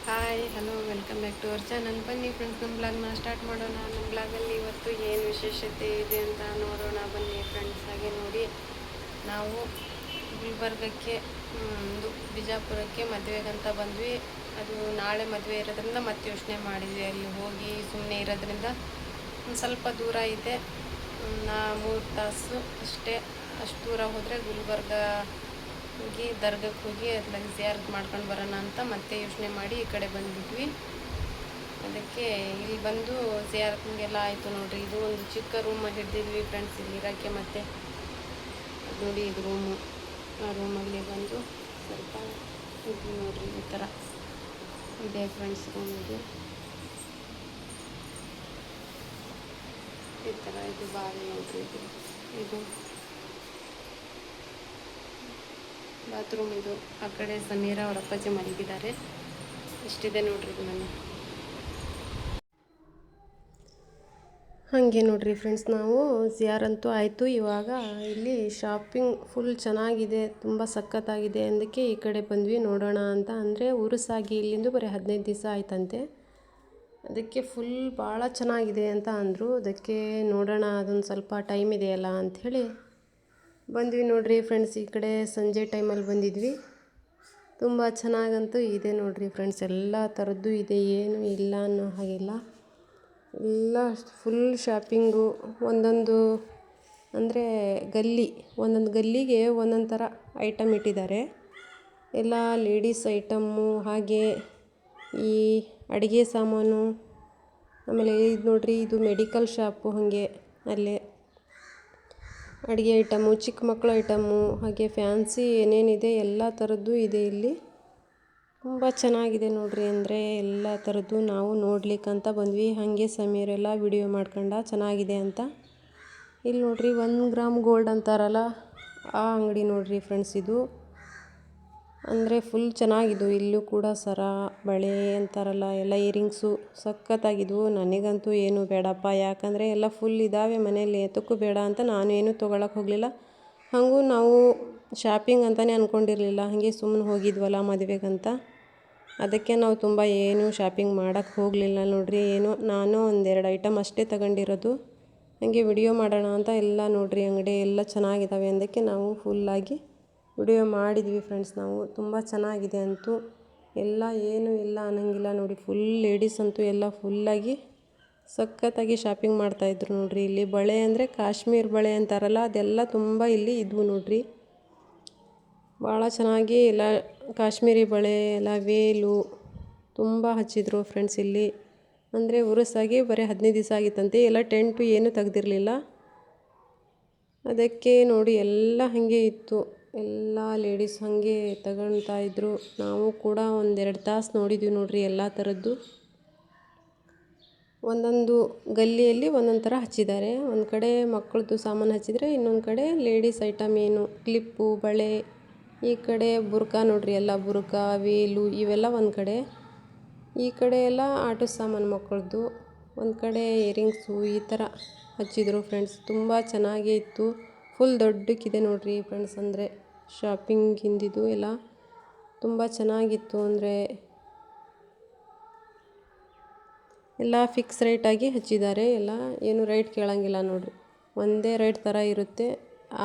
Hi hello welcome back to our channel. ಬನ್ನಿ friends, ನಮ್ಮ ಬ್ಲಾಗ್ನ ಸ್ಟಾರ್ಟ್ ಮಾಡೋಣ. ನಮ್ಮ ಬ್ಲಾಗಲ್ಲಿ ಇವತ್ತು ಏನು ವಿಶೇಷತೆ ಇದೆ ಅಂತ ನೋಡೋಣ ಬನ್ನಿ ಫ್ರೆಂಡ್ಸ್. ಹಾಗೆ ನೋಡಿ, ನಾವು ಗುಲ್ಬರ್ಗಕ್ಕೆ ಒಂದು ಬಿಜಾಪುರಕ್ಕೆ ಮದುವೆಗಂತ ಬಂದ್ವಿ. ಅದು ನಾಳೆ ಮದುವೆ ಇರೋದ್ರಿಂದ ಮತ್ತೆ ಯೋಚನೆ ಮಾಡಿದ್ವಿ, ಅಲ್ಲಿ ಹೋಗಿ ಸುಮ್ಮನೆ ಇರೋದ್ರಿಂದ ಒಂದು ಸ್ವಲ್ಪ ದೂರ ಇದೆ, 3 ತಾಸು ಅಷ್ಟೇ. ಅಷ್ಟು ದೂರ ಹೋದರೆ ಗುಲ್ಬರ್ಗ ಹೋಗಿ ದರ್ಗಕ್ಕೆ ಹೋಗಿ ಅದ್ಲಾಗ ಜಿಯಾರತ್ ಮಾಡ್ಕೊಂಡು ಬರೋಣ ಅಂತ ಮತ್ತೆ ಯೋಚನೆ ಮಾಡಿ ಈ ಕಡೆ ಬಂದ್ಬಿಟ್ವಿ. ಅದಕ್ಕೆ ಇಲ್ಲಿ ಬಂದು ಜಿಯಾರತ್ಗೆಲ್ಲ ಆಯಿತು ನೋಡ್ರಿ. ಇದು ಒಂದು ಚಿಕ್ಕ ರೂಮ್ ಹಿಡಿದಿದ್ವಿ ಫ್ರೆಂಡ್ಸ್ ಇಲ್ಲಿ ಇರೋಕ್ಕೆ. ಮತ್ತು ಅದು ನೋಡಿ, ಇದು ರೂಮು. ಆ ರೂಮಲ್ಲಿ ಬಂದು ಸ್ವಲ್ಪ ಇದ್ವಿ ನೋಡ್ರಿ. ಈ ಥರ ಇದೆ ಫ್ರೆಂಡ್ಸ್ ರೂಮ್. ಈ ಥರ ಇದು ಬಾವಿ ನೋಡ್ರಿ. ಇದು ಬಾತ್ರೂಮ್. ಇದು ಆ ಕಡೆ ಸಮೀರಾ ಅವ್ರ ಅಪ್ಪಾಜಿ ಮಲಗಿದ್ದಾರೆ. ಇಷ್ಟಿದೆ ನೋಡ್ರಿ ಇದು ಮನೆ. ಹಾಗೆ ನೋಡ್ರಿ ಫ್ರೆಂಡ್ಸ್, ನಾವು ಜಿಯಾರಂತೂ ಆಯಿತು. ಇವಾಗ ಇಲ್ಲಿ ಶಾಪಿಂಗ್ ಫುಲ್ ಚೆನ್ನಾಗಿದೆ, ತುಂಬ ಸಖತ್ತಾಗಿದೆ. ಅದಕ್ಕೆ ಈ ಕಡೆ ಬಂದ್ವಿ ನೋಡೋಣ ಅಂತ. ಅಂದರೆ ಉರುಸಾಗಿ ಇಲ್ಲಿಂದ ಬರೀ 15 ದಿವಸ ಆಯ್ತಂತೆ. ಅದಕ್ಕೆ ಫುಲ್ ಭಾಳ ಚೆನ್ನಾಗಿದೆ ಅಂತ ಅಂದರು. ಅದಕ್ಕೆ ನೋಡೋಣ, ಅದೊಂದು ಸ್ವಲ್ಪ ಟೈಮ್ ಇದೆಯಲ್ಲ ಅಂಥೇಳಿ ಬಂದ್ವಿ ನೋಡ್ರಿ ಫ್ರೆಂಡ್ಸ್. ಈ ಕಡೆ ಸಂಜೆ ಟೈಮಲ್ಲಿ ಬಂದಿದ್ವಿ. ತುಂಬ ಚೆನ್ನಾಗಂತೂ ಇದೆ ನೋಡ್ರಿ ಫ್ರೆಂಡ್ಸ್. ಎಲ್ಲ ಥರದ್ದು ಇದೆ, ಏನು ಇಲ್ಲ ಅನ್ನೋ ಹಾಗಿಲ್ಲ. ಎಲ್ಲ ಫುಲ್ ಶಾಪಿಂಗು. ಒಂದೊಂದು ಅಂದರೆ ಒಂದೊಂದು ಗಲ್ಲಿಗೆ ಒಂದೊಂದು ಥರ ಐಟಮ್ ಇಟ್ಟಿದ್ದಾರೆ. ಎಲ್ಲ ಲೇಡೀಸ್ ಐಟಮ್ಮು, ಹಾಗೆ ಈ ಅಡುಗೆ ಸಾಮಾನು. ಆಮೇಲೆ ಇದು ನೋಡ್ರಿ, ಇದು ಮೆಡಿಕಲ್ ಶಾಪು. ಹಾಗೆ ಅಲ್ಲೇ ಅಡುಗೆ ಐಟಮು, ಚಿಕ್ಕ ಮಕ್ಕಳ ಐಟಮ್ಮು, ಹಾಗೆ ಫ್ಯಾನ್ಸಿ ಏನೇನಿದೆ ಎಲ್ಲ ಥರದ್ದು ಇದೆ ಇಲ್ಲಿ. ತುಂಬ ಚೆನ್ನಾಗಿದೆ ನೋಡ್ರಿ. ಅಂದರೆ ಎಲ್ಲ ಥರದ್ದು ನಾವು ನೋಡ್ಲಿಕ್ಕಂತ ಬಂದ್ವಿ. ಹಾಗೆ ಸಮೀರೆಲ್ಲ ವಿಡಿಯೋ ಮಾಡ್ಕೊಂಡ ಚೆನ್ನಾಗಿದೆ ಅಂತ. ಇಲ್ಲಿ ನೋಡ್ರಿ, 1 ಗ್ರಾಮ್ ಗೋಲ್ಡ್ ಅಂತಾರಲ್ಲ, ಆ ಅಂಗಡಿ ನೋಡ್ರಿ ಫ್ರೆಂಡ್ಸ್ ಇದು. ಅಂದರೆ ಫುಲ್ ಚೆನ್ನಾಗಿದ್ದು. ಇಲ್ಲೂ ಕೂಡ ಸರ, ಬಳೆ ಅಂತಾರಲ್ಲ, ಎಲ್ಲ ಇಯರಿಂಗ್ಸು ಸಖತ್ತಾಗಿದ್ವು. ನನಗಂತೂ ಏನು ಬೇಡಪ್ಪ, ಯಾಕಂದರೆ ಎಲ್ಲ ಫುಲ್ ಇದ್ದಾವೆ ಮನೆಯಲ್ಲಿ, ಎತ್ತಕ್ಕೂ ಬೇಡ ಅಂತ ನಾನು ಏನೂ ತೊಗೊಳಕ್ಕೆ ಹೋಗಲಿಲ್ಲ. ಹಾಗೂ ನಾವು ಶಾಪಿಂಗ್ ಅಂತಲೇ ಅಂದ್ಕೊಂಡಿರಲಿಲ್ಲ, ಹಾಗೆ ಸುಮ್ಮನೆ ಹೋಗಿದ್ವಲ್ಲ ಮದುವೆಗಂತ. ಅದಕ್ಕೆ ನಾವು ತುಂಬ ಏನು ಶಾಪಿಂಗ್ ಮಾಡೋಕ್ಕೆ ಹೋಗಲಿಲ್ಲ ನೋಡ್ರಿ. ನಾನು ಒಂದೆರಡು ಐಟಮ್ ಅಷ್ಟೇ ತಗೊಂಡಿರೋದು. ಹಾಗೆ ವಿಡಿಯೋ ಮಾಡೋಣ ಅಂತ ಎಲ್ಲ ನೋಡ್ರಿ, ಅಂಗಡಿ ಎಲ್ಲ ಚೆನ್ನಾಗಿದ್ದಾವೆ ಅಂದಕ್ಕೆ ನಾವು ಫುಲ್ಲಾಗಿ ವಿಡಿಯೋ ಮಾಡಿದ್ವಿ ಫ್ರೆಂಡ್ಸ್. ನಾವು ತುಂಬ ಚೆನ್ನಾಗಿದೆ ಅಂತೂ. ಎಲ್ಲ ಏನೂ ಇಲ್ಲ ಅನ್ನೋಂಗಿಲ್ಲ ನೋಡಿ. ಫುಲ್ ಲೇಡೀಸ್ ಅಂತೂ ಎಲ್ಲ ಫುಲ್ಲಾಗಿ ಸಖತ್ತಾಗಿ ಶಾಪಿಂಗ್ ಮಾಡ್ತಾಯಿದ್ರು ನೋಡ್ರಿ. ಇಲ್ಲಿ ಬಳೆ ಅಂದರೆ ಕಾಶ್ಮೀರ್ ಬಳೆ ಅಂತಾರಲ್ಲ, ಅದೆಲ್ಲ ತುಂಬ ಇಲ್ಲಿ ಇದ್ವು ನೋಡ್ರಿ. ಭಾಳ ಚೆನ್ನಾಗಿ ಎಲ್ಲ ಕಾಶ್ಮೀರಿ ಬಳೆ, ಎಲ್ಲ ವೇಲು ತುಂಬ ಹಚ್ಚಿದ್ರು ಫ್ರೆಂಡ್ಸ್ ಇಲ್ಲಿ. ಅಂದರೆ ಉರುಸಾಗಿ ಬರೀ 15 ದಿವಸ ಆಗಿತ್ತಂತೆ. ಎಲ್ಲ ಟೆಂಟು ಏನೂ ತೆಗ್ದಿರಲಿಲ್ಲ. ಅದಕ್ಕೆ ನೋಡಿ ಎಲ್ಲ ಹಾಗೆ ಇತ್ತು. ಎಲ್ಲ ಲೇಡೀಸ್ ಹಾಗೆ ತಗೊಳ್ತಾ ಇದ್ರು. ನಾವು ಕೂಡ 1-2 ತಾಸು ನೋಡಿದ್ವಿ ನೋಡ್ರಿ ಎಲ್ಲ ಥರದ್ದು. ಒಂದೊಂದು ಗಲ್ಲಿಯಲ್ಲಿ ಒಂದೊಂದು ಥರ ಹಚ್ಚಿದ್ದಾರೆ. ಒಂದು ಕಡೆ ಮಕ್ಕಳದ್ದು ಸಾಮಾನು ಹಚ್ಚಿದರೆ, ಇನ್ನೊಂದು ಕಡೆ ಲೇಡೀಸ್ ಐಟಮ್ ಏನು ಕ್ಲಿಪ್ಪು, ಬಳೆ. ಈ ಕಡೆ ಬುರ್ಕಾ ನೋಡ್ರಿ, ಎಲ್ಲ ಬುರ್ಕಾ, ವೇಲು ಇವೆಲ್ಲ ಒಂದು ಕಡೆ. ಈ ಕಡೆ ಎಲ್ಲ ಆಟೋ ಸಾಮಾನು ಮಕ್ಕಳದ್ದು. ಒಂದು ಕಡೆ ಇಯರಿಂಗ್ಸು ಈ ಥರ ಹಚ್ಚಿದ್ರು ಫ್ರೆಂಡ್ಸ್. ತುಂಬ ಚೆನ್ನಾಗೇ ಇತ್ತು. ಫುಲ್ ದೊಡ್ಡಕ್ಕಿದೆ ನೋಡ್ರಿ ಫ್ರೆಂಡ್ಸ್. ಅಂದರೆ ಶಾಪಿಂಗ್ ಹಿಂದಿದ್ದು ಎಲ್ಲ ತುಂಬ ಚೆನ್ನಾಗಿತ್ತು. ಅಂದರೆ ಎಲ್ಲ ಫಿಕ್ಸ್ ರೇಟಾಗಿ ಹಚ್ಚಿದ್ದಾರೆ. ಎಲ್ಲ ಏನು ರೇಟ್ ಕೇಳೋಂಗಿಲ್ಲ ನೋಡ್ರಿ, ಒಂದೇ ರೇಟ್ ಥರ ಇರುತ್ತೆ.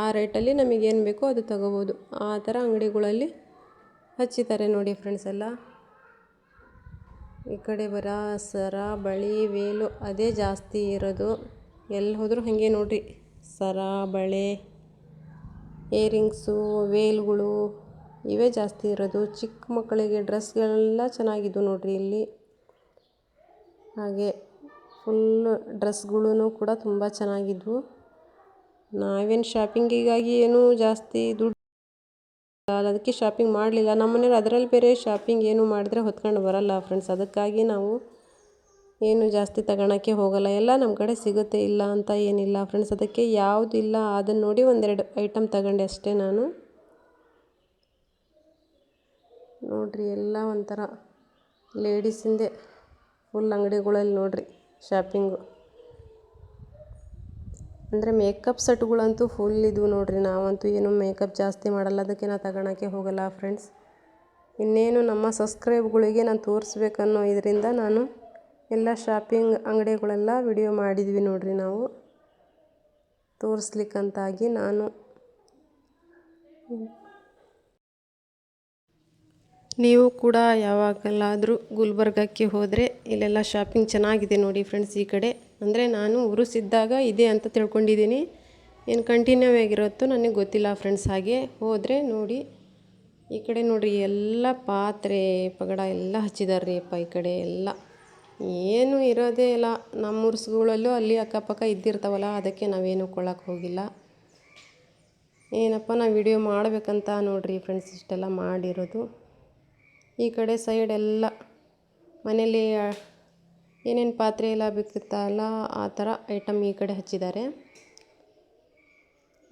ಆ ರೇಟಲ್ಲಿ ನಮಗೇನು ಬೇಕೋ ಅದು ತಗೋಬೋದು. ಆ ಥರ ಅಂಗಡಿಗಳಲ್ಲಿ ಹಚ್ಚಿದ್ದಾರೆ ನೋಡಿ ಫ್ರೆಂಡ್ಸ್ ಎಲ್ಲ. ಈ ಕಡೆ ಬರೋ ಸರ, ಬಳೆ, ವೇಲು ಅದೇ ಜಾಸ್ತಿ ಇರೋದು. ಎಲ್ಲಿ ಹೋದರೂ ಹಾಗೆ ನೋಡ್ರಿ, ಸರ, ಬಳೆ, ಇಯರಿಂಗ್ಸು, ವೇಲ್ಗಳು ಇವೇ ಜಾಸ್ತಿ ಇರೋದು. ಚಿಕ್ಕ ಮಕ್ಕಳಿಗೆ ಡ್ರೆಸ್ಗಳೆಲ್ಲ ಚೆನ್ನಾಗಿದ್ವು ನೋಡ್ರಿ ಇಲ್ಲಿ. ಹಾಗೆ ಫುಲ್ ಡ್ರೆಸ್ಗಳೂ ಕೂಡ ತುಂಬ ಚೆನ್ನಾಗಿದ್ವು. ನಾವೇನು ಶಾಪಿಂಗಿಗಾಗಿ ಏನೂ ಜಾಸ್ತಿ ದುಡ್ಡು ಅದಕ್ಕೆ ಶಾಪಿಂಗ್ ಮಾಡಲಿಲ್ಲ. ನಮ್ಮ ಮನೇಲಿ ಅದರಲ್ಲಿ ಬೇರೆ ಶಾಪಿಂಗ್ ಏನು ಮಾಡಿದ್ರೆ ಹೊತ್ಕೊಂಡು ಬರಲ್ಲ ಫ್ರೆಂಡ್ಸ್. ಅದಕ್ಕಾಗಿ ನಾವು ಏನು ಜಾಸ್ತಿ ತಗೊಳಕ್ಕೆ ಹೋಗಲ್ಲ. ಎಲ್ಲ ನಮ್ಮ ಕಡೆ ಸಿಗುತ್ತೆ, ಇಲ್ಲ ಅಂತ ಏನಿಲ್ಲ ಫ್ರೆಂಡ್ಸ್. ಅದಕ್ಕೆ ಯಾವುದಿಲ್ಲ ಅದನ್ನು ನೋಡಿ 1-2 ಐಟಮ್ ತಗೊಂಡೆ ಅಷ್ಟೇ ನಾನು. ನೋಡ್ರಿ, ಎಲ್ಲ ಒಂಥರ ಲೇಡೀಸಿಂದೇ ಫುಲ್ ಅಂಗಡಿಗಳಲ್ಲಿ ನೋಡ್ರಿ ಶಾಪಿಂಗು. ಅಂದರೆ ಮೇಕಪ್ ಸೆಟ್ಗಳಂತೂ ಫುಲ್ ಇದ್ವು ನೋಡ್ರಿ. ನಾವಂತೂ ಏನು ಮೇಕಪ್ ಜಾಸ್ತಿ ಮಾಡಲ್ಲ, ಅದಕ್ಕೆ ನಾವು ತಗೊಳಕ್ಕೆ ಹೋಗಲ್ಲ ಫ್ರೆಂಡ್ಸ್. ಇನ್ನೇನು ನಮ್ಮ ಸಬ್ಸ್ಕ್ರೈಬ್ಗಳಿಗೆ ನಾನು ತೋರಿಸ್ಬೇಕನ್ನೋ ಇದರಿಂದ ನಾನು ಎಲ್ಲ ಶಾಪಿಂಗ್ ಅಂಗಡಿಗಳೆಲ್ಲ ವಿಡಿಯೋ ಮಾಡಿದ್ವಿ ನೋಡ್ರಿ ನಾವು ತೋರಿಸ್ಲಿಕ್ಕಂತಾಗಿ ನಾನು. ನೀವು ಕೂಡ ಯಾವಾಗಲಾದರೂ ಗುಲ್ಬರ್ಗಕ್ಕೆ ಹೋದರೆ ಇಲ್ಲೆಲ್ಲ ಶಾಪಿಂಗ್ ಚೆನ್ನಾಗಿದೆ ನೋಡಿ ಫ್ರೆಂಡ್ಸ್. ಈ ಕಡೆ ಅಂದರೆ ನಾನು ಉರುಸಿದ್ದಾಗ ಇದೆ ಅಂತ ತಿಳ್ಕೊಂಡಿದ್ದೀನಿ, ಏನು ಕಂಟಿನ್ಯೂ ಆಗಿರುತ್ತೋ ನನಗೆ ಗೊತ್ತಿಲ್ಲ ಫ್ರೆಂಡ್ಸ್. ಹಾಗೆ ಹೋದರೆ ನೋಡಿ ಈ ಕಡೆ ನೋಡಿರಿ ಎಲ್ಲ ಪಾತ್ರೆ ಪಗಡ ಎಲ್ಲ ಹಚ್ಚಿದಾರೆ ರೀ ಅಪ್ಪ. ಈ ಕಡೆ ಎಲ್ಲ ಏನು ಇರೋದೇ ಇಲ್ಲ. ನಮ್ಮ ಉರ್ಸ್ಗಳಲ್ಲೂ ಅಲ್ಲಿ ಅಕ್ಕಪಕ್ಕ ಇದ್ದಿರ್ತಾವಲ್ಲ, ಅದಕ್ಕೆ ನಾವೇನು ಕೊಳ್ಳಕ್ಕೆ ಹೋಗಿಲ್ಲ. ಏನಪ್ಪ ನಾವು ವಿಡಿಯೋ ಮಾಡಬೇಕಂತ ನೋಡ್ರಿ ಫ್ರೆಂಡ್ಸ್ ಇಷ್ಟೆಲ್ಲ ಮಾಡಿರೋದು. ಈ ಕಡೆ ಸೈಡ್ ಎಲ್ಲ ಮನೇಲಿ ಏನೇನು ಪಾತ್ರೆ ಎಲ್ಲ ಬೇಕಿರ್ತಾವಲ್ಲ ಆ ಥರ ಐಟಮ್ ಈ ಕಡೆ ಹಚ್ಚಿದ್ದಾರೆ.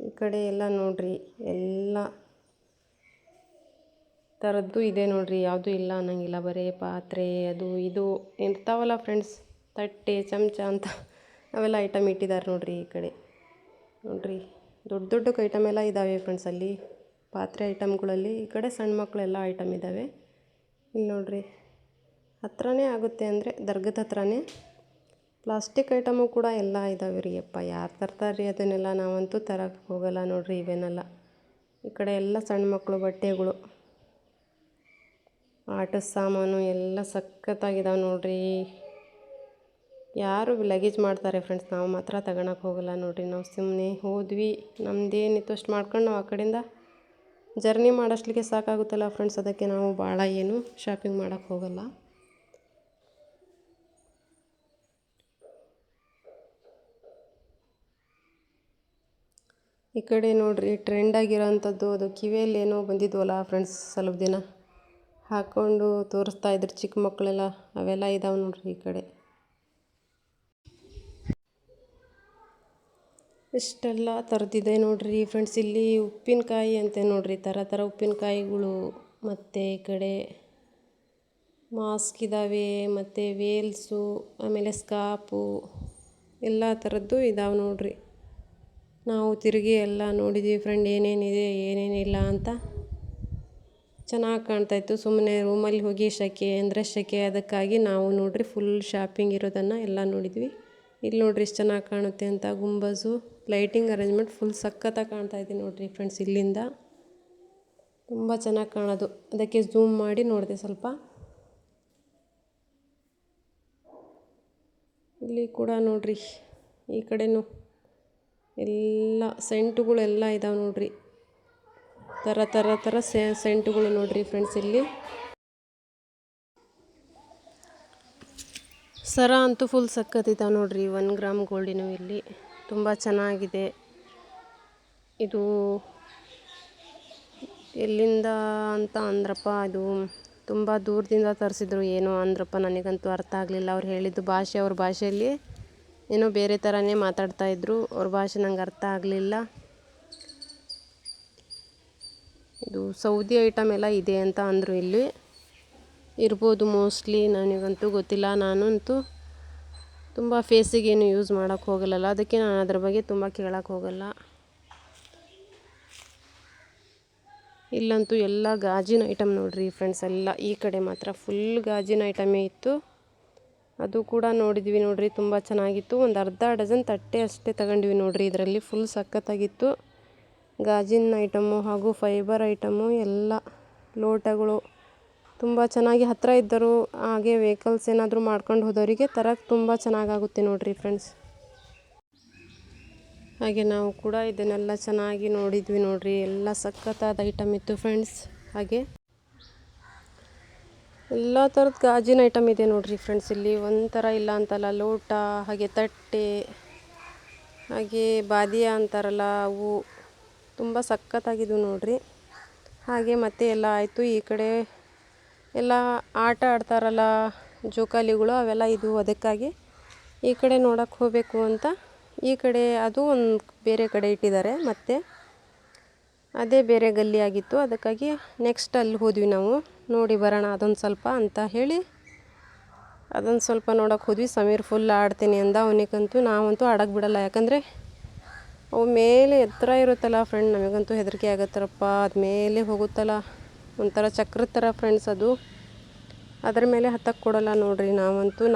ಈ ಕಡೆ ಎಲ್ಲ ನೋಡ್ರಿ ಎಲ್ಲ ಥರದ್ದು ಇದೆ ನೋಡ್ರಿ, ಯಾವುದೂ ಇಲ್ಲ ಅನ್ನಂಗಿಲ್ಲ. ಬರೀ ಪಾತ್ರೆ ಅದು ಇದು ಇರ್ತಾವಲ್ಲ ಫ್ರೆಂಡ್ಸ್, ತಟ್ಟೆ ಚಮಚ ಅಂತ ಅವೆಲ್ಲ ಐಟಮ್ ಇಟ್ಟಿದ್ದಾರೆ ನೋಡ್ರಿ. ಈ ಕಡೆ ನೋಡ್ರಿ ದೊಡ್ಡ ದೊಡ್ಡ ಐಟಮ್ ಎಲ್ಲ ಇದ್ದಾವೆ ಫ್ರೆಂಡ್ಸ್ ಅಲ್ಲಿ, ಪಾತ್ರೆ ಐಟಮ್ಗಳಲ್ಲಿ. ಈ ಕಡೆ ಸಣ್ಣ ಮಕ್ಕಳೆಲ್ಲ ಐಟಮ್ ಇದ್ದಾವೆ. ಇಲ್ಲಿ ನೋಡ್ರಿ ಹತ್ರನೇ ಆಗುತ್ತೆ, ಅಂದರೆ ದರ್ಗದ ಹತ್ರನೇ. ಪ್ಲಾಸ್ಟಿಕ್ ಐಟಮು ಕೂಡ ಎಲ್ಲ ಇದ್ದಾವೆ ರೀ ಅಪ್ಪ. ಯಾರು ತರ್ತಾರೆ ರೀ ಅದನ್ನೆಲ್ಲ, ನಾವಂತೂ ತರಕ್ಕೆ ಹೋಗಲ್ಲ ನೋಡ್ರಿ ಇವೇನೆಲ್ಲ. ಈ ಕಡೆ ಎಲ್ಲ ಸಣ್ಣ ಮಕ್ಕಳು ಬಟ್ಟೆಗಳು, ಆಟದ ಸಾಮಾನು ಎಲ್ಲ ಸಖತ್ತಾಗಿದ್ದಾವೆ ನೋಡ್ರಿ. ಯಾರು ಲಗೇಜ್ ಮಾಡ್ತಾರೆ ಫ್ರೆಂಡ್ಸ್, ನಾವು ಮಾತ್ರ ತಗೊಳಕ್ಕೆ ಹೋಗಲ್ಲ ನೋಡ್ರಿ. ನಾವು ಸುಮ್ಮನೆ ಹೋದ್ವಿ, ನಮ್ಮದೇನಿತ್ತು ಅಷ್ಟು ಮಾಡ್ಕೊಂಡು ನಾವು ಆ ಕಡೆಯಿಂದ ಜರ್ನಿ ಮಾಡೋಷ್ಟಲಿಗೆ ಸಾಕಾಗುತ್ತಲ್ಲ ಫ್ರೆಂಡ್ಸ್. ಅದಕ್ಕೆ ನಾವು ಭಾಳ ಏನು ಶಾಪಿಂಗ್ ಮಾಡೋಕ್ಕೆ ಹೋಗಲ್ಲ. ಈ ಕಡೆ ನೋಡ್ರಿ ಟ್ರೆಂಡ್ ಆಗಿರೋಂಥದ್ದು ಅದು ಕಿವಿಯಲ್ಲಿ ಏನೋ ಬಂದಿದ್ವಲ್ಲ ಫ್ರೆಂಡ್ಸ್, ಸ್ವಲ್ಪ ದಿನ ಹಾಕ್ಕೊಂಡು ತೋರಿಸ್ತಾ ಇದ್ರು ಚಿಕ್ಕ ಮಕ್ಕಳೆಲ್ಲ, ಅವೆಲ್ಲ ಇದಾವೆ ನೋಡ್ರಿ. ಈ ಕಡೆ ಇಷ್ಟೆಲ್ಲ ಥರದ್ದಿದೆ ನೋಡ್ರಿ ಫ್ರೆಂಡ್ಸ್. ಇಲ್ಲಿ ಉಪ್ಪಿನಕಾಯಿ ಅಂತೆ ನೋಡ್ರಿ, ಥರ ಥರ ಉಪ್ಪಿನಕಾಯಿಗಳು. ಮತ್ತು ಈ ಕಡೆ ಮಾಸ್ಕ್ ಇದ್ದಾವೆ, ಮತ್ತು ವೇಲ್ಸು, ಆಮೇಲೆ ಸ್ಕಾಪು, ಎಲ್ಲ ಥರದ್ದು ಇದಾವೆ ನೋಡ್ರಿ. ನಾವು ತಿರುಗಿ ಎಲ್ಲ ನೋಡಿದ್ವಿ ಫ್ರೆಂಡ್, ಏನೇನಿದೆ ಏನೇನಿಲ್ಲ ಅಂತ. ಚೆನ್ನಾಗಿ ಕಾಣ್ತಾಯಿತ್ತು. ಸುಮ್ಮನೆ ರೂಮಲ್ಲಿ ಹೋಗಿ ಸೆಕೆ ಅಂದರೆ ಸೆಕೆ, ಅದಕ್ಕಾಗಿ ನಾವು ನೋಡ್ರಿ ಫುಲ್ ಶಾಪಿಂಗ್ ಇರೋದನ್ನು ಎಲ್ಲ ನೋಡಿದ್ವಿ. ಇಲ್ಲಿ ನೋಡ್ರಿ ಎಷ್ಟು ಚೆನ್ನಾಗಿ ಕಾಣುತ್ತೆ ಅಂತ ಗುಂಬಜು, ಲೈಟಿಂಗ್ ಅರೇಂಜ್ಮೆಂಟ್ ಫುಲ್ ಸಖತ್ತಾಗಿ ಕಾಣ್ತಾಯಿದೆ ನೋಡ್ರಿ ಫ್ರೆಂಡ್ಸ್. ಇಲ್ಲಿಂದ ತುಂಬ ಚೆನ್ನಾಗಿ ಕಾಣೋದು, ಅದಕ್ಕೆ ಝೂಮ್ ಮಾಡಿ ನೋಡಿದೆ ಸ್ವಲ್ಪ. ಇಲ್ಲಿ ಕೂಡ ನೋಡ್ರಿ ಈ ಕಡೆನೂ ಎಲ್ಲ ಸೆಂಟುಗಳೆಲ್ಲ ಇದಾವೆ ನೋಡ್ರಿ, ಥರ ಥರ ಥರ ಸೆಂಟುಗಳು ನೋಡ್ರಿ ಫ್ರೆಂಡ್ಸ್. ಇಲ್ಲಿ ಸರ ಅಂತೂ ಫುಲ್ ಸಖತ್ತಿದ್ದಾವೆ ನೋಡ್ರಿ. 1 ಗ್ರಾಮ್ ಗೋಲ್ಡಿನೂ ಇಲ್ಲಿ ತುಂಬ ಚೆನ್ನಾಗಿದೆ. ಇದು ಎಲ್ಲಿಂದ ಅಂತ ಅಂದ್ರಪ್ಪ, ಅದು ತುಂಬ ದೂರದಿಂದ ತರಿಸಿದ್ರು ಏನೋ ಅಂದ್ರಪ್ಪ, ನನಗಂತೂ ಅರ್ಥ ಆಗಲಿಲ್ಲ. ಅವ್ರು ಹೇಳಿದ್ದು ಭಾಷೆ ಅವ್ರ ಭಾಷೆಯಲ್ಲಿ ಏನೋ ಬೇರೆ ಥರನೇ ಮಾತಾಡ್ತಾಯಿದ್ರು, ಅವ್ರ ಭಾಷೆ ನಂಗೆ ಅರ್ಥ ಆಗಲಿಲ್ಲ. ಇದು ಸೌದಿ ಐಟಮ್ ಎಲ್ಲ ಇದೆ ಅಂತ ಅಂದರು. ಇಲ್ಲಿ ಇರ್ಬೋದು ಮೋಸ್ಟ್ಲಿ, ನನಗಂತೂ ಗೊತ್ತಿಲ್ಲ. ನಾನಂತೂ ತುಂಬ ಫೇಸಿಗೇನು ಯೂಸ್ ಮಾಡೋಕ್ಕೆ ಹೋಗಲ್ಲ, ಅದಕ್ಕೆ ನಾನು ಅದ್ರ ಬಗ್ಗೆ ತುಂಬ ಕೇಳೋಕ್ಕೆ ಹೋಗಲ್ಲ. ಇಲ್ಲಂತೂ ಎಲ್ಲ ಗಾಜಿನ ಐಟಮ್ ನೋಡ್ರಿ ಫ್ರೆಂಡ್ಸ್. ಎಲ್ಲ ಈ ಕಡೆ ಮಾತ್ರ ಫುಲ್ ಗಾಜಿನ ಐಟಮೇ ಇತ್ತು. ಅದು ಕೂಡ ನೋಡಿದ್ವಿ ನೋಡ್ರಿ, ತುಂಬ ಚೆನ್ನಾಗಿತ್ತು. ಒಂದು ಅರ್ಧ ಡಜನ್ ತಟ್ಟೆ ಅಷ್ಟೇ ತಗೊಂಡ್ವಿ ನೋಡ್ರಿ. ಇದರಲ್ಲಿ ಫುಲ್ ಸಖತ್ತಾಗಿತ್ತು. ಗಾಜಿನ ಐಟಮು ಹಾಗೂ ಫೈಬರ್ ಐಟಮು ಎಲ್ಲ ಲೋಟಗಳು ತುಂಬ ಚೆನ್ನಾಗಿ ಹತ್ತಿರ ಇದ್ದರು. ಹಾಗೆ ವೆಹಿಕಲ್ಸ್ ಏನಾದರೂ ಮಾಡ್ಕೊಂಡು ಹೋದವರಿಗೆ ತರಕ್ಕೆ ತುಂಬ ಚೆನ್ನಾಗಾಗುತ್ತೆ ನೋಡ್ರಿ ಫ್ರೆಂಡ್ಸ್. ಹಾಗೆ ನಾವು ಕೂಡ ಇದನ್ನೆಲ್ಲ ಚೆನ್ನಾಗಿ ನೋಡಿದ್ವಿ ನೋಡ್ರಿ. ಎಲ್ಲ ಸಖತ್ತಾದ ಐಟಮ್ ಇತ್ತು ಫ್ರೆಂಡ್ಸ್. ಹಾಗೆ ಎಲ್ಲ ಥರದ ಗಾಜಿನ ಐಟಮ್ ಇದೆ ನೋಡ್ರಿ ಫ್ರೆಂಡ್ಸ್. ಇಲ್ಲಿ ಒಂಥರ ಇಲ್ಲ ಅಂತಲ್ಲ, ಲೋಟ ಹಾಗೆ ತಟ್ಟೆ ಹಾಗೆ ಬಾದಿಯ ಅಂತಾರಲ್ಲ ಅವು ತುಂಬ ಸಖತ್ತಾಗಿದ್ವು ನೋಡ್ರಿ. ಹಾಗೆ ಮತ್ತೆ ಎಲ್ಲ ಆಯಿತು. ಈ ಕಡೆ ಎಲ್ಲ ಆಟ ಆಡ್ತಾರಲ್ಲ ಜೋಕಾಲಿಗಳು, ಅವೆಲ್ಲ ಇದ್ವು. ಅದಕ್ಕಾಗಿ ಈ ಕಡೆ ನೋಡೋಕ್ಕೆ ಹೋಗಬೇಕು ಅಂತ ಈ ಕಡೆ ಅದು ಒಂದು ಬೇರೆ ಕಡೆ ಇಟ್ಟಿದ್ದಾರೆ, ಮತ್ತು ಅದೇ ಬೇರೆ ಗಲ್ಲಿ ಆಗಿತ್ತು. ಅದಕ್ಕಾಗಿ ನೆಕ್ಸ್ಟ್ ಅಲ್ಲಿ ಹೋದ್ವಿ ನಾವು, ನೋಡಿ ಬರೋಣ ಅದೊಂದು ಸ್ವಲ್ಪ ಅಂತ ಹೇಳಿ ಅದೊಂದು ಸ್ವಲ್ಪ ನೋಡೋಕೆ ಹೋದ್ವಿ. ಸಮೀರ್ ಫುಲ್ ಆಡ್ತೀನಿ ಅಂದ. ಅವನಿಗಂತೂ ನಾವಂತೂ ಆಡೋಕ್ಕೆ ಬಿಡಲ್ಲ, ಯಾಕಂದರೆ ಅವು ಮೇಲೆ ಎತ್ತರ ಇರುತ್ತಲ್ಲ ಫ್ರೆಂಡ್, ನಮಗಂತೂ ಹೆದರಿಕೆ ಆಗತ್ತರಪ್ಪ, ಅದು ಮೇಲೆ ಹೋಗುತ್ತಲ್ಲ ಒಂಥರ ಚಕ್ರದ ಥರ ಫ್ರೆಂಡ್ಸ್ ಅದು. ಅದ್ರ ಮೇಲೆ ಹತ್ತಕ್ಕೆ ಕೊಡಲ್ಲ ನೋಡ್ರಿ.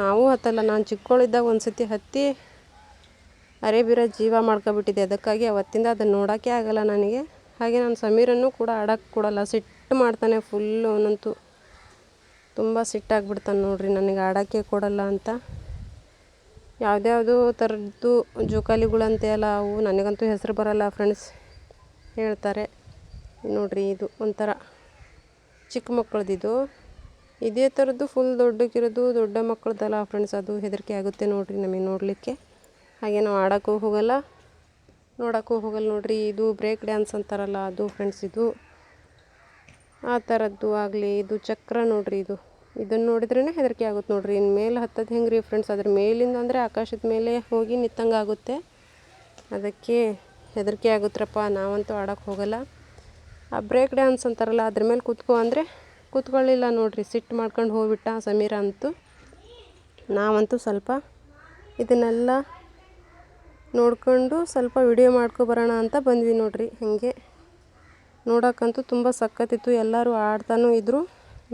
ನಾವು ಹತ್ತಲ್ಲ. ನಾನು ಚಿಕ್ಕವಳಿದ್ದಾಗ ಒಂದು ಸತಿ ಹತ್ತಿ ಅರೆಬಿರ ಜೀವ ಮಾಡ್ಕೊಬಿಟ್ಟಿದ್ದೆ. ಅದಕ್ಕಾಗಿ ಅವತ್ತಿಂದ ಅದನ್ನು ನೋಡೋಕ್ಕೆ ಆಗಲ್ಲ ನನಗೆ. ಹಾಗೆ ನಾನು ಸಮೀರನ್ನು ಕೂಡ ಆಡೋಕ್ಕೆ ಕೊಡಲ್ಲ. ಸಿಟ್ಟು ಮಾಡ್ತಾನೆ ಫುಲ್ಲು. ಅವನಂತೂ ತುಂಬ ಸಿಟ್ಟಾಗ್ಬಿಡ್ತಾನೆ ನೋಡ್ರಿ, ನನಗೆ ಆಡೋಕ್ಕೆ ಕೊಡಲ್ಲ ಅಂತ. ಯಾವುದ್ಯಾವುದೋ ಥರದ್ದು ಜೋಕಾಲಿಗಳಂತೆ ಅಲ್ಲ ಅವು, ನನಗಂತೂ ಹೆಸರು ಬರಲ್ಲ ಫ್ರೆಂಡ್ಸ್, ಹೇಳ್ತಾರೆ ನೋಡ್ರಿ. ಇದು ಒಂಥರ ಚಿಕ್ಕ ಮಕ್ಕಳದಿದು. ಇದೇ ಥರದ್ದು ಫುಲ್ ದೊಡ್ಡಕ್ಕಿರೋದು ದೊಡ್ಡ ಮಕ್ಕಳದಲ್ಲ ಫ್ರೆಂಡ್ಸ್. ಅದು ಹೆದರಿಕೆ ಆಗುತ್ತೆ ನೋಡ್ರಿ ನಮಗೆ ನೋಡಲಿಕ್ಕೆ. ಹಾಗೆ ನಾವು ಆಡೋಕ್ಕೂ ಹೋಗಲ್ಲ, ನೋಡೋಕ್ಕೂ ಹೋಗಲ್ಲ ನೋಡ್ರಿ. ಇದು ಬ್ರೇಕ್ ಡ್ಯಾನ್ಸ್ ಅಂತಾರಲ್ಲ ಅದು ಫ್ರೆಂಡ್ಸ್. ಇದು ಆ ಥರದ್ದು ಆಗಲಿ. ಇದು ಚಕ್ರ ನೋಡ್ರಿ. ಇದನ್ನು ನೋಡಿದ್ರೇ ಹೆದರಿಕೆ ಆಗುತ್ತೆ ನೋಡ್ರಿ. ಇನ್ನು ಮೇಲೆ ಹತ್ತೋದು ಹೆಂಗೆ ರೀ ಫ್ರೆಂಡ್ಸ್, ಅದ್ರ ಮೇಲಿಂದ ಅಂದರೆ ಆಕಾಶದ ಮೇಲೆ ಹೋಗಿ ನಿಂತಂಗೆ ಆಗುತ್ತೆ. ಅದಕ್ಕೆ ಹೆದರಿಕೆ ಆಗುತ್ತಪ್ಪ. ನಾವಂತೂ ಆಡೋಕ್ಕೆ ಹೋಗಲ್ಲ. ಆ ಬ್ರೇಕ್ ಡ್ಯಾನ್ಸ್ ಅಂತಾರಲ್ಲ ಅದ್ರ ಮೇಲೆ ಕೂತ್ಕೊ ಅಂದರೆ ಕೂತ್ಕೊಳ್ಳಿಲ್ಲ ನೋಡ್ರಿ. ಸಿಟ್ಟು ಮಾಡ್ಕೊಂಡು ಹೋಗ್ಬಿಟ್ಟ ಸಮೀರ ಅಂತೂ. ನಾವಂತೂ ಸ್ವಲ್ಪ ಇದನ್ನೆಲ್ಲ ನೋಡ್ಕೊಂಡು ಸ್ವಲ್ಪ ವಿಡಿಯೋ ಮಾಡ್ಕೊಬರೋಣ ಅಂತ ಬಂದ್ವಿ ನೋಡ್ರಿ. ಹಾಗೆ ನೋಡೋಕ್ಕಂತೂ ತುಂಬ ಸಖತ್ತಿತ್ತು. ಎಲ್ಲರೂ ಆಡ್ತಾನೂ ಇದ್ದರು.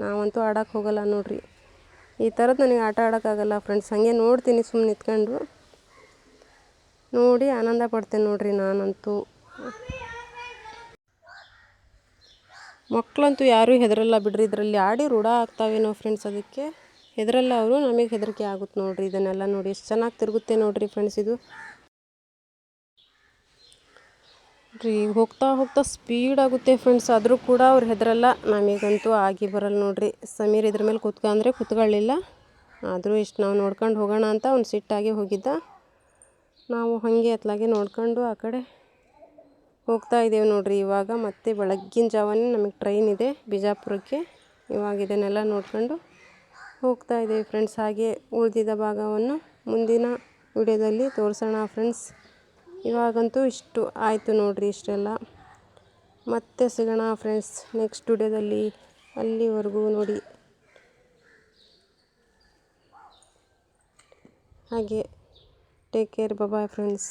ನಾವಂತೂ ಆಡೋಕ್ಕೆ ಹೋಗಲ್ಲ ನೋಡ್ರಿ. ಈ ಥರದ್ದು ನನಗೆ ಆಟ ಆಡೋಕ್ಕಾಗಲ್ಲ ಫ್ರೆಂಡ್ಸ್. ಹಾಗೆ ನೋಡ್ತೀನಿ ಸುಮ್ಮನೆ ನಿಂತ್ಕೊಂಡು, ನೋಡಿ ಆನಂದ ಪಡ್ತೇನೆ ನೋಡ್ರಿ ನಾನಂತೂ. ಮಕ್ಕಳಂತೂ ಯಾರೂ ಹೆದರಲ್ಲ ಬಿಡ್ರಿ. ಇದರಲ್ಲಿ ಆಡಿ ರೂಢ ಆಗ್ತಾವೇನೋ ಫ್ರೆಂಡ್ಸ್, ಅದಕ್ಕೆ ಹೆದರಲ್ಲ ಅವರು. ನಮಗೆ ಹೆದರಿಕೆ ಆಗುತ್ತೆ ನೋಡ್ರಿ. ಇದನ್ನೆಲ್ಲ ನೋಡಿ ಎಷ್ಟು ಚೆನ್ನಾಗಿ ತಿರುಗುತ್ತೆ ನೋಡ್ರಿ ಫ್ರೆಂಡ್ಸ್. ಇದು ರೀ ಹೋಗ್ತಾ ಹೋಗ್ತಾ ಸ್ಪೀಡ್ ಆಗುತ್ತೆ ಫ್ರೆಂಡ್ಸ್. ಆದರೂ ಕೂಡ ಅವ್ರು ಹೆದರಲ್ಲ. ನಮಗಂತೂ ಆಗಿ ಬರಲ್ಲ ನೋಡ್ರಿ. ಸಮೀರ್ ಇದ್ರ ಮೇಲೆ ಕೂತ್ಕೊಂಡ್ರೆ ಕೂತ್ಕೊಳ್ಳಿಲ್ಲ. ಆದರೂ ಇಷ್ಟು ನಾವು ನೋಡ್ಕೊಂಡು ಹೋಗೋಣ ಅಂತ ಅವ್ನು ಸಿಟ್ಟಾಗಿ ಹೋಗಿದ್ದ. ನಾವು ಹಾಗೆ ಅತ್ಲಾಗೆ ನೋಡ್ಕೊಂಡು ಆ ಕಡೆ ಹೋಗ್ತಾ ಇದ್ದೇವೆ ನೋಡ್ರಿ. ಇವಾಗ ಮತ್ತೆ ಬೆಳಗ್ಗಿನ ಜಾವನೇ ನಮಗೆ ಟ್ರೈನ್ ಇದೆ ಬಿಜಾಪುರಕ್ಕೆ. ಇವಾಗ ಇದನ್ನೆಲ್ಲ ನೋಡ್ಕೊಂಡು ಹೋಗ್ತಾ ಇದ್ದೇವೆ ಫ್ರೆಂಡ್ಸ್. ಹಾಗೆ ಉಳಿದಿದ್ದ ಭಾಗವನ್ನು ಮುಂದಿನ ವಿಡಿಯೋದಲ್ಲಿ ತೋರಿಸೋಣ ಫ್ರೆಂಡ್ಸ್. ಇವಾಗಂತೂ ಇಷ್ಟು ಆಯಿತು ನೋಡ್ರಿ, ಇಷ್ಟೆಲ್ಲ. ಮತ್ತೆ ಸಿಗೋಣ ಫ್ರೆಂಡ್ಸ್ ನೆಕ್ಸ್ಟ್ ವಿಡಿಯೋದಲ್ಲಿ. ಅಲ್ಲಿವರೆಗೂ ನೋಡಿ ಹಾಗೆ ಟೇಕ್ ಕೇರ್, ಬಾಯ್ ಫ್ರೆಂಡ್ಸ್.